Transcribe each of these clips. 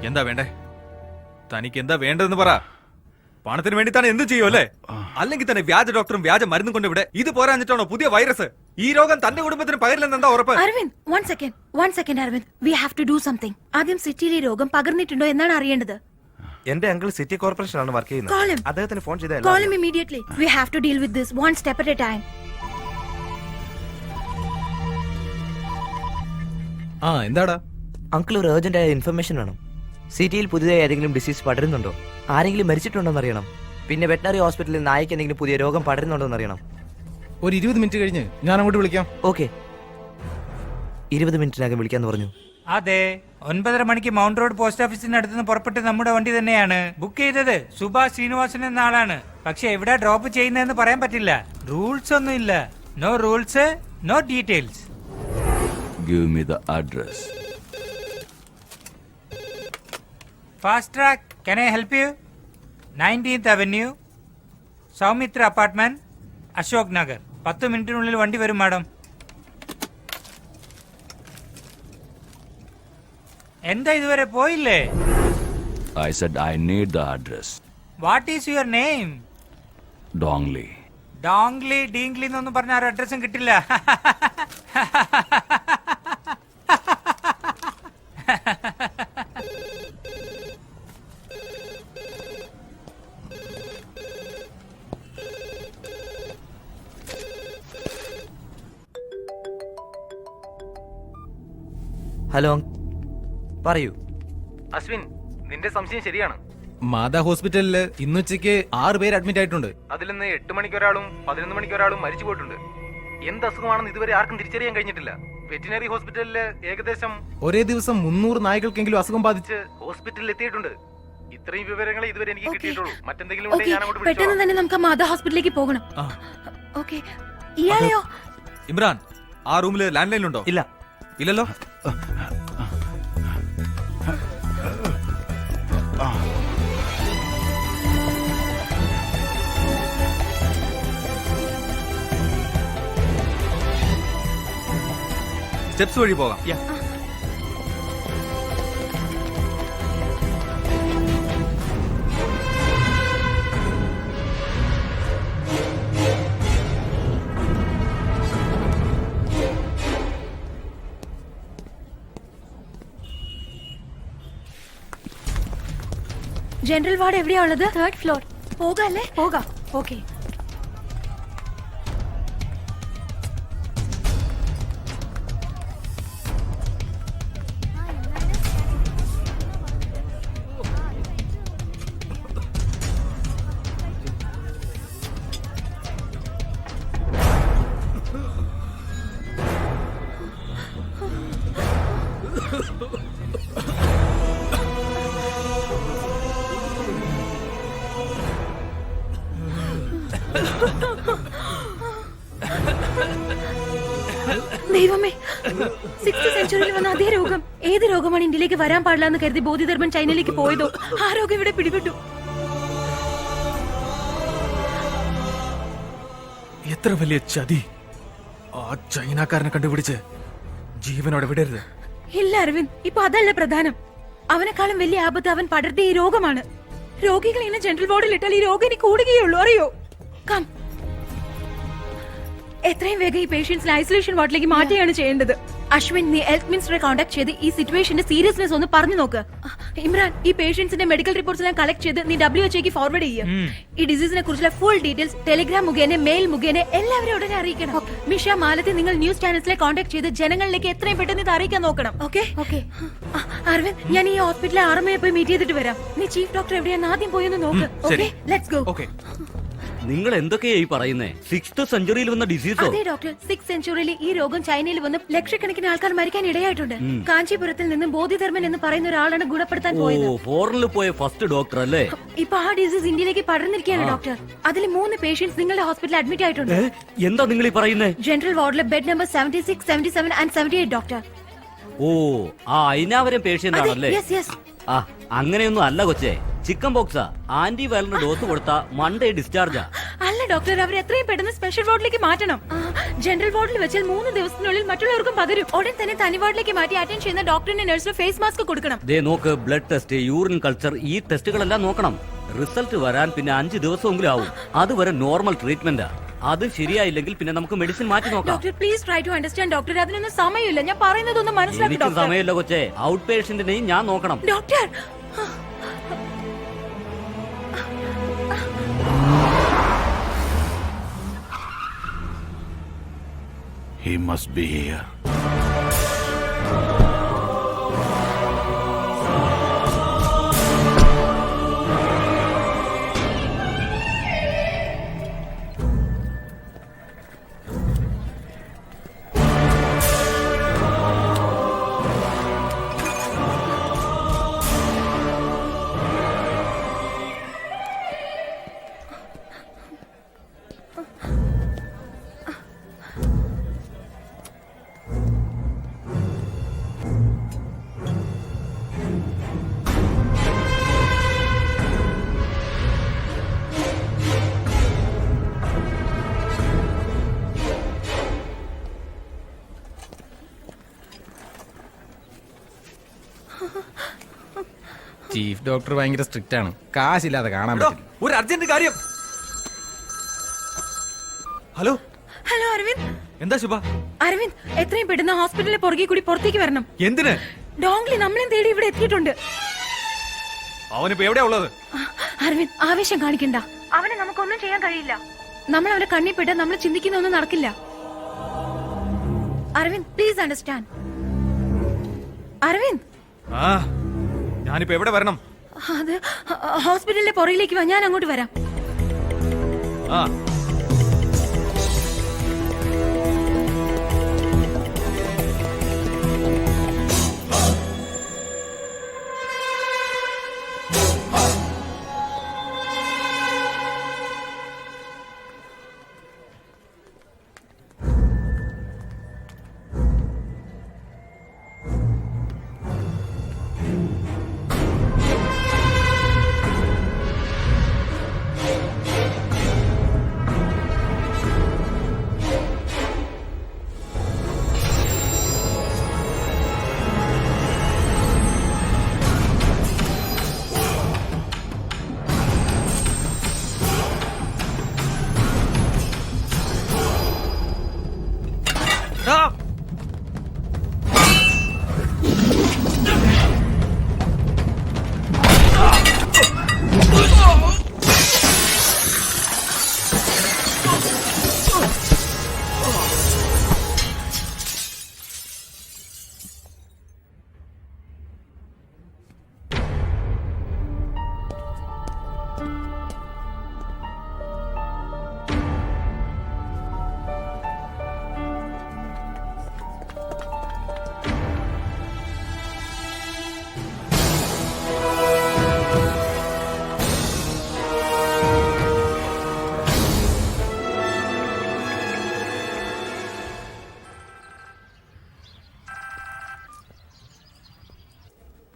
എന്താ വേണ്ടേ? തനിക്ക് എന്താ വേണ്ടതെന്ന് പറ. പണത്തിന് വേണ്ടി താൻ എന്ത് ചെയ്യും അല്ലേ? അല്ലെങ്കിൽ തന്നെ വ്യാജ ഡോക്ടറും വ്യാജ മരുന്നും കൊണ്ട് ഇവിടെ ഇത് പോരാഞ്ഞിട്ടാണോ പുതിയ വൈറസ്? ഈ രോഗം തന്റെ കുടുംബത്തിന് പകരില്ലെന്ന് എന്താ ഉറപ്പ്? Aravind, one second Aravind, we have to do something. ആദ്യം സിറ്റിയിൽ ഈ രോഗം പകർന്നിട്ടുണ്ടോ എന്നാണ് അറിയേണ്ടത്. എന്റെ അങ്കിൾ സിറ്റി കോർപ്പറേഷനിലാണ് വർക്ക് Call him. ചെയ്യുന്നത്. അദ്ദേഹത്തിന് ഫോൺ ചെയ്താൽ Call him immediately. We have to deal with this one step at a time. എന്താടാ? അങ്കിൾ ഒരു അർജന്റ് ആയ ഇൻഫർമേഷൻ വേണം. സിറ്റിയിൽ പുതിയതായി ഏതെങ്കിലും ഡിസീസ് പടരുന്നുണ്ടോ, ആരെങ്കിലും മരിച്ചിട്ടുണ്ടോ എന്നറിയണം. പിന്നെ വെറ്റനറി ഹോസ്പിറ്റലിൽ നായ്ക്ക് എന്തെങ്കിലും പുതിയ രോഗം പടരുന്നുണ്ടോ എന്നറിയണം. ഒരു 20 മിനിറ്റ് കഴിഞ്ഞ് ഞാൻ അങ്ങോട്ട് വിളിക്കാം. ഓക്കെ, 20 മിനിറ്റിനകം വിളിക്കാന്ന് പറഞ്ഞു. അതെ, 9:30 മണിക്ക് മൗണ്ട് റോഡ് പോസ്റ്റ് ഓഫീസിന് അടുത്തുനിന്ന് പുറപ്പെട്ട് നമ്മുടെ വണ്ടി തന്നെയാണ് ബുക്ക് ചെയ്തത്. സുഭാഷ് ശ്രീനിവാസൻ എന്ന ആളാണ്. പക്ഷെ എവിടെ ഡ്രോപ്പ് ചെയ്യുന്നതെന്ന് പറയാൻ പറ്റില്ല. റൂൾസ് ഒന്നും ഇല്ല. No rules, no details. Give me the address. Fast track, can I help you? 19th Avenue, Soumitra apartment, Ashok Nagar. 10 മിനിറ്റിനുള്ളിൽ വണ്ടി വരും മാഡം. എന്താ ഇതുവരെ പോയില്ലേ? I said I need the address. What is your name? Dongli. ഡോങ്ലി ഡീങ്ലി എന്നൊന്നും പറഞ്ഞ ആ അഡ്രസ്സും കിട്ടില്ല. ഹലോ, പറയൂ. അശ്വിൻ, നിന്റെ സംശയം ശരിയാണ്. മാതാ ഹോസ്പിറ്റലില് ഇന്നുച്ചയ്ക്ക് 6 പേര് അഡ്മിറ്റ് ആയിട്ടുണ്ട്. അതിൽ നിന്ന് 8 മണിക്ക് ഒരാളും 11 മണിക്ക് ഒരാളും മരിച്ചു പോയിട്ടുണ്ട്. എന്ത് അസുഖമാണെന്ന് ഇതുവരെ ആർക്കും തിരിച്ചറിയാൻ കഴിഞ്ഞിട്ടില്ല. വെറ്റിനറി ഹോസ്പിറ്റലില് ഏകദേശം ഒരേ ദിവസം 300 നായ്ക്കൾക്കെങ്കിലും അസുഖം ബാധിച്ച് ഹോസ്പിറ്റലിൽ എത്തിയിട്ടുണ്ട്. ഇത്രയും വിവരങ്ങൾ ഇതുവരെ എനിക്ക് Okay. കിട്ടിയിട്ടുള്ളൂ. മറ്റെന്തെങ്കിലും Okay, ഉണ്ടെങ്കിൽ ഞാൻ അങ്ങോട്ട് പെട്ടെന്ന് വിളിച്ചോളാം. തന്നെ നമുക്ക് മാതാ ഹോസ്പിറ്റലിലേക്ക് പോകണം. ഓക്കെ, ഇയാളെയോ? ഇമ്രാൻ, ആ റൂമില് ലാൻഡ് ലൈൻ ഉണ്ടോ? ഇല്ല. ഇല്ലല്ലോ. സ്റ്റെപ്സ് വഴി പോകാം. ജനറൽ വാർഡ് എവിടെയാ ഉള്ളത്? 3rd floor. പോകാല്ലേ? പോകാം. ഓക്കെ. ദൈവമേ, 6th സെഞ്ചുറിയിൽ വന്ന അതേ രോഗം. ഏത് രോഗമാണ് ഇന്ത്യയിലേക്ക് വരാൻ പാടില്ല എന്ന് കരുതി ബോധിധർമ്മൻ ചൈനയിലേക്ക് പോയതോ ആ രോഗം ഇവിടെ പിടിപെട്ടു. എത്ര വലിയ ചതി! ആ ചൈനക്കാരനെ കണ്ടുപിടിച്ച് ജീവനോടെ വിടരുത്. ഇല്ല അരവിന്ദ്, ഇപ്പൊ അതല്ല പ്രധാനം. അവനെക്കാളും വലിയ ആപത്ത് അവൻ പടർത്തിയ ഈ രോഗമാണ്. രോഗികൾ ഇങ്ങനെ ജനറൽ വാർഡിൽ ഇട്ടാൽ ഈ രോഗം ഇനി കൂടുകയുള്ളൂ, അറിയോ? കം, എത്രയും വേഗം ഈ പേഷ്യൻസിനെ ഐസൊലേഷൻ വാർഡിലേക്ക് മാറ്റുകയാണ് ചെയ്യേണ്ടത്. അശ്വിൻ, നീ ഹെൽത്ത് മിനിസ്റ്ററെ കോൺടാക്ട് ചെയ്ത് ഈ സിറ്റുവേഷന്റെ സീരിയസ്നെസ് ഒന്ന് പറഞ്ഞു നോക്ക്. ഇമ്രാൻ, ഈ പേഷ്യൻസിന്റെ മെഡിക്കൽ റിപ്പോർട്ട്സ് എല്ലാം കളക്ട് ചെയ്ത് നീ WHO ഫോർവേഡ് ചെയ്യുക. ഈ ഡിസീസിനെ കുറിച്ചുള്ള ഫുൾ ഡീറ്റെയിൽസ് ടെലിഗ്രാം മുഖേന, മെയിൽ മുഖേന എല്ലാവരും ഉടനെ അറിയിക്കണം. മിഷ, മാലത്തെ നിങ്ങൾ ന്യൂസ് ചാനൽസിലെ കോൺടാക്ട് ചെയ്ത് ജനങ്ങളിലേക്ക് എത്രയും പെട്ടെന്ന് ഇത് അറിയിക്കാൻ നോക്കണം. ഓക്കെ? അരവിന്ദ്, ഞാൻ ഈ ഹോസ്പിറ്റലിലെ ആർമയെ പോയി മീറ്റ് ചെയ്തിട്ട് വരാം. നീ ചീഫ് ഡോക്ടർ എവിടെയാന്ന് ആദ്യം പോയി ഒന്ന് നോക്ക്. Okay, let's go. നിങ്ങൾ എന്തൊക്കെയായി പറയുന്നേ? 6th സെഞ്ചുറിയിൽ വന്ന ഡിസീസോ? അതെ ഡോക്ടർ, 6th സെഞ്ചുറിയിൽ ഈ രോഗം ചൈനയിൽ വന്ന് ലക്ഷക്കണക്കിന് ആൾക്കാർ മരിക്കാൻ ഇടയായിട്ടുണ്ട്. കാഞ്ചീപുരത്തിൽ നിന്നും ബോധിധർമ്മൻ എന്ന് പറയുന്ന ഒരാളാണ് ഗുണപ്പെടുത്താൻ പോയത്. ഫോറിനിൽ പോയ ഫസ്റ്റ് ഡോക്ടർ അല്ലേ? ഇപ്പൊ ആ ഡിസീസ് ഇന്ത്യയിലേക്ക് പടർന്നിരിക്കുകയാണ് ഡോക്ടർ. അതിൽ 3 പേഷ്യൻസ് നിങ്ങളുടെ ഹോസ്പിറ്റലിൽ അഡ്മിറ്റ് ആയിട്ടുണ്ട്. എന്താ നിങ്ങൾ ഈ പറയുന്നേ? ജനറൽ വാർഡിലെ ബെഡ് നമ്പർ 76, 77 and 78 ഡോക്ടർ. ഓ, ആ അയിനാവരം പേഷ്യന്റ് ആണല്ലേ? Yes yes. ആ, അങ്ങനെയൊന്നും അല്ല കൊച്ചേ. ചിക്കൻ ബോക്സാ. ആന്റി വൈറലിന്റെ ഡോസ് കൊടുത്താ മൺഡേ ഡിസ്ചാർജാ. അല്ല ഡോക്ടർ, അവർ എത്രയും പെട്ടെന്ന് സ്പെഷ്യൽ വാർഡിലേക്ക് മാറ്റണം. ജനറൽ വാർഡിൽ വെച്ചാൽ 3 ദിവസത്തിനുള്ളിൽ മറ്റുള്ളവർക്കും പകരും. ഉടൻ തന്നെ തനി വാർഡിലേക്ക് മാറ്റി അറ്റൻഡ് ചെയ്യുന്ന ഡോക്ടറിന്റെ നഴ്സിന് ഫേസ് മാസ്ക് കൊടുക്കണം. ദേ നോക്ക്, ബ്ലഡ് ടെസ്റ്റ്, യൂറിൻ കൾച്ചർ, ഈ ടെസ്റ്റുകളെല്ലാം നോക്കണം. റിസൾട്ട് വരാൻ പിന്നെ 5 ദിവസമെങ്കിലും ആവും. അതുവരെ നോർമൽ ട്രീറ്റ്മെന്റാ. അത് ശരിയായില്ലെങ്കിൽ പിന്നെ നമുക്ക് മെഡിസിൻ മാറ്റി നോക്കാം. Doctor please try to understand doctor. അതിനൊന്നും സമയമില്ല. ഞാൻ പറയുന്നതൊന്നും മനസ്സിലാക്കി എനിക്ക് ഡോക്ടർ. സമയമില്ല കൊച്ചേ. ഔട്ട് പേഷ്യന്റിനെയും ഞാൻ നോക്കണം. Doctor He must be here. Chief doctor ഭയങ്കര സ്ട്രിക്റ്റ് ആണ്. കാശില്ലാതെ കാണാൻ എടോ, പറ്റില്ല. ഒരു അർജന്റ് കാര്യം. Hello hello Aravind. എന്താ ശുഭ? അരവിന്ദ് എത്രയും പെട്ടെന്ന് ഹോസ്പിറ്റലിലെ പുറകെ കൂടി പുറത്തേക്ക് വരണം. എന്തിന്? ഡോങ്ലി നമ്മളെയും തേടി ഇവിടെ എത്തിയിട്ടുണ്ട്. അവനിപ്പോ എവിടെയാ ഉള്ളത്? അരവിന്ദ് ആവേശം കാണിക്കണ്ട. അവനെ നമുക്കൊന്നും ചെയ്യാൻ കഴിയില്ല. നമ്മൾ അവനെ കണ്ണിപ്പെട്ട് നമ്മൾ ചിന്തിക്കുന്ന ഒന്നും നടക്കില്ല. Aravind please understand. അരവിന്ദ് ആ, ഞാനിപ്പോ എവിടെ വരണം? അത് ഹോസ്പിറ്റലിലെ പുറകിലേക്ക് വാ, ഞാൻ അങ്ങോട്ട് വരാം. ആ, ആ.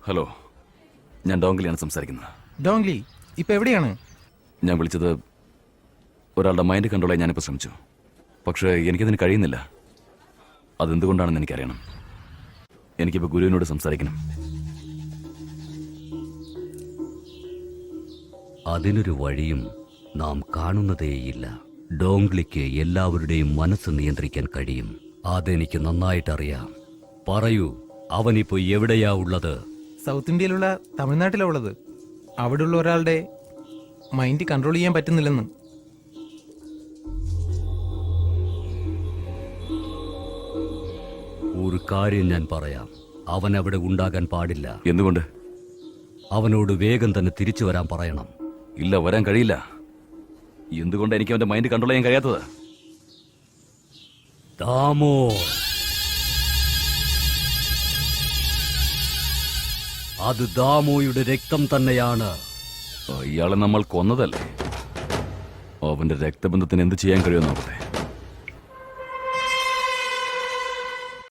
ഹലോ, ഞാൻ ഡോങ്ലിയാണ് സംസാരിക്കുന്നത്. ഡോങ്ലി ഇപ്പൊ എവിടെയാണ്? ഞാൻ വിളിച്ചത് ഒരാളുടെ മൈൻഡ് കൺട്രോൾ ചെയ്യാൻ ഞാനിപ്പോൾ ശ്രമിച്ചു. പക്ഷേ എനിക്കതിന് കഴിയുന്നില്ല. അതെന്തുകൊണ്ടാണെന്ന് എനിക്കറിയണം. എനിക്കിപ്പോൾ ഗുരുവിനോട് സംസാരിക്കണം. അതിനൊരു വഴിയും നാം കാണുന്നതേയില്ല. ഡോങ്ലിക്ക് എല്ലാവരുടെയും മനസ്സ് നിയന്ത്രിക്കാൻ കഴിയും. അതെനിക്ക് നന്നായിട്ടറിയാം. പറയൂ, അവനിപ്പോ എവിടെയാ ഉള്ളത്? സൗത്ത് ഇന്ത്യയിലുള്ള തമിഴ്നാട്ടിലാ ഉള്ളത്. അവിടെയുള്ള ഒരാളുടെ മൈൻഡ് കൺട്രോൾ ചെയ്യാൻ പറ്റുന്നില്ലെന്ന്. ഒരു കാര്യം ഞാൻ പറയാം, അവൻ അവിടെ ഉണ്ടാകാൻ പാടില്ല. എന്തുകൊണ്ട്? അവനോട് വേഗം തന്നെ തിരിച്ചു വരാൻ പറയണം. ഇല്ല, വരാൻ കഴിയില്ല. എന്തുകൊണ്ട് എനിക്ക് അവന്റെ മൈൻഡ് കൺട്രോൾ ചെയ്യാൻ കഴിയാത്തത്? ദാമോ, അത് ദാമോയുടെ രക്തം തന്നെയാണ്. ഇയാളെ നമ്മൾ കൊന്നതല്ലേ? അവന്റെ രക്തബന്ധത്തിന് എന്ത് ചെയ്യാൻ കഴിയുമെന്ന് നോക്കട്ടെ.